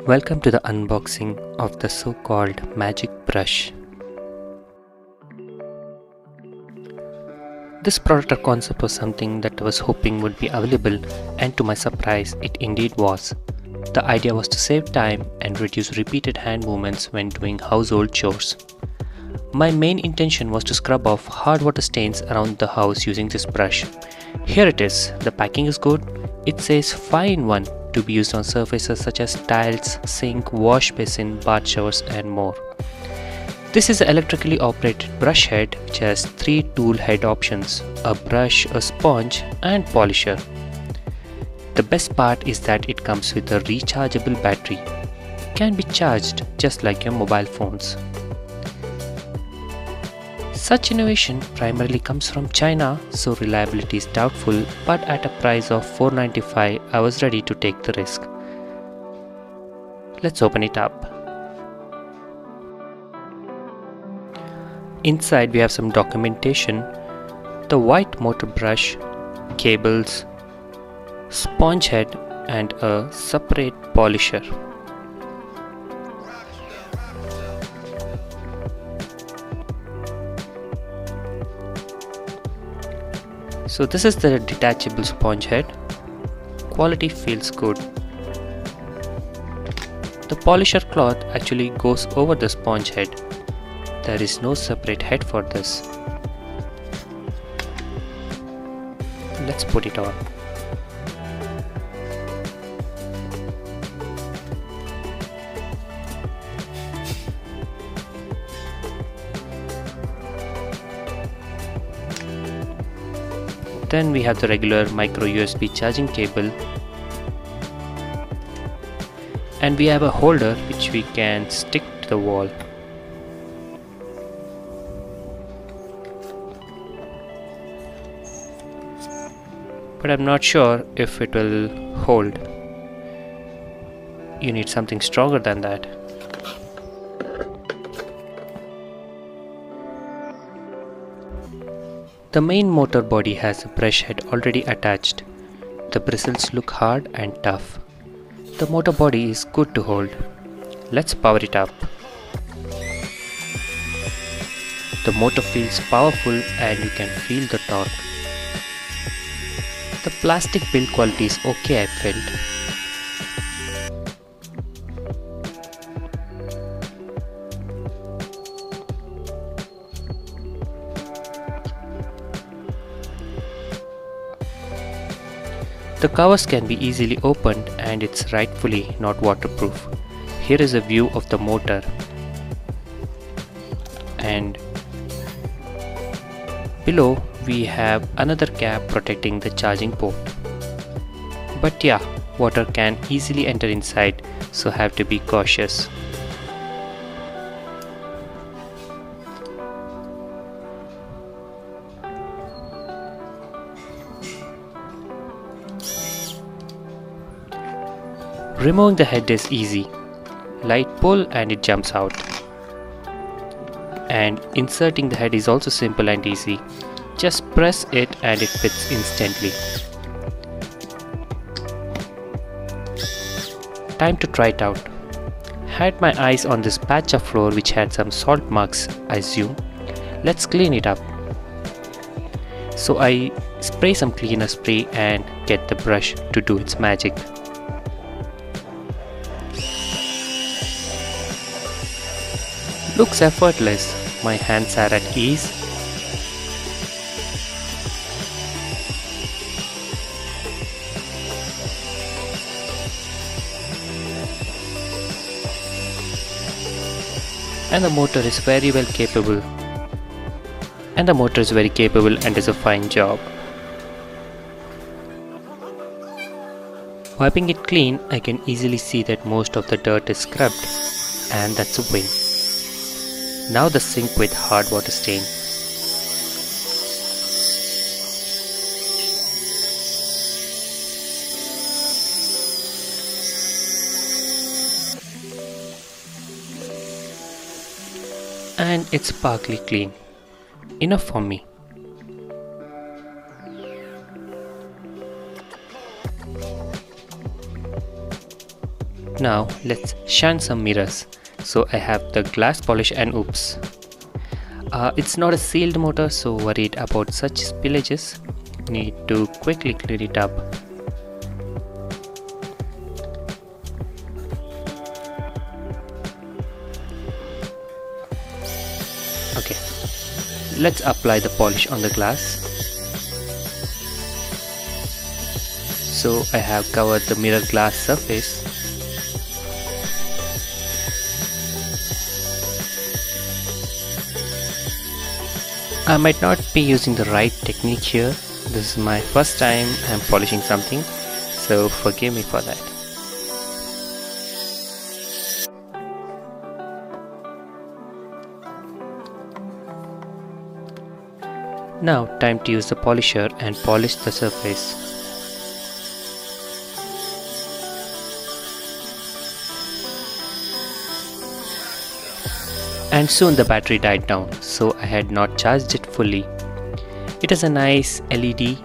Welcome to the unboxing of the so-called magic brush. This product concept was something that I was hoping would be available, and to my surprise it indeed was. The idea was to save time and reduce repeated hand movements when doing household chores. My main intention was to scrub off hard water stains around the house using this brush. Here it is. The packing is good. It says 5-in-1 to be used on surfaces such as tiles, sink, wash basin, bath showers and more. This is an electrically operated brush head which has 3 tool head options: a brush, a sponge and polisher. The best part is that it comes with a rechargeable battery. It can be charged just like your mobile phones. Such innovation primarily comes from China, so reliability is doubtful, but at a price of $4.95 I was ready to take the risk. Let's open it up. Inside we have some documentation, the white motor brush, cables, sponge head and a separate polisher. So this is the detachable sponge head. Quality feels good. The polisher cloth actually goes over the sponge head. There is no separate head for this. Let's put it on. Then we have the regular micro USB charging cable, and we have a holder which we can stick to the wall. But I'm not sure if it will hold. You need something stronger than that. The main motor body has a brush head already attached. The bristles look hard and tough. The motor body is good to hold. Let's power it up. The motor feels powerful and you can feel the torque. The plastic build quality is okay, I felt. The covers can be easily opened and it's rightfully not waterproof. Here is a view of the motor, and below we have another cap protecting the charging port. But yeah, water can easily enter inside, so have to be cautious. Removing the head is easy. Light pull and it jumps out. And inserting the head is also simple and easy. Just press it and it fits instantly. Time to try it out. Had my eyes on this patch of floor which had some salt marks, I assume. Let's clean it up. So I spray some cleaner spray and get the brush to do its magic. Looks effortless. My hands are at ease. And the motor is very capable and does a fine job. Wiping it clean, I can easily see that most of the dirt is scrubbed, and that's a win. Now the sink with hard water stain. And it's sparkly clean. Enough for me. Now let's shine some mirrors. So I have the glass polish and oops. It's not a sealed motor, so worried about such spillages. Need to quickly clean it up. Okay, let's apply the polish on the glass. So I have covered the mirror glass surface. I might not be using the right technique here. This is my first time I'm polishing something, so forgive me for that. Now time to use the polisher and polish the surface. And soon the battery died down, so I had not charged it fully. It has a nice LED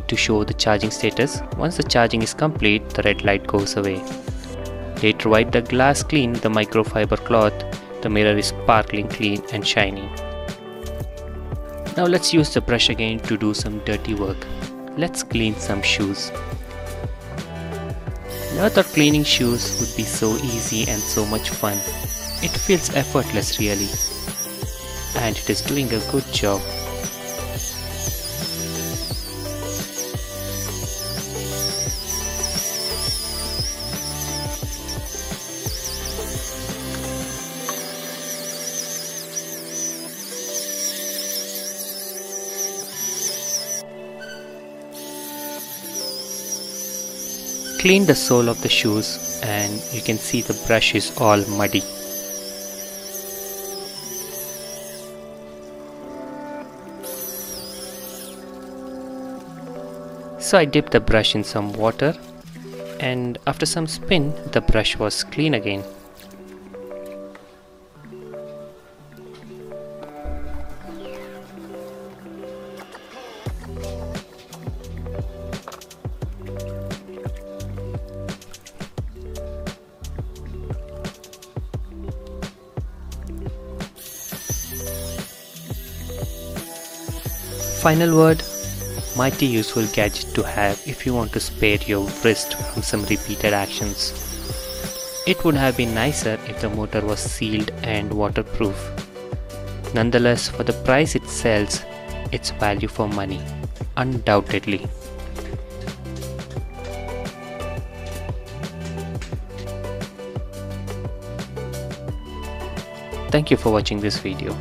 to show the charging status. Once the charging is complete, the red light goes away. Later wipe the glass clean with the microfiber cloth. The mirror is sparkling clean and shiny. Now let's use the brush again to do some dirty work. Let's clean some shoes. Never thought cleaning shoes would be so easy and so much fun. It feels effortless really, and it is doing a good job. Clean the sole of the shoes and you can see the brush is all muddy. So I dipped the brush in some water and after some spin the brush was clean again. Final word, mighty useful gadget to have if you want to spare your wrist from some repeated actions. It would have been nicer if the motor was sealed and waterproof. Nonetheless, for the price it sells, it's value for money, undoubtedly. Thank you for watching this video.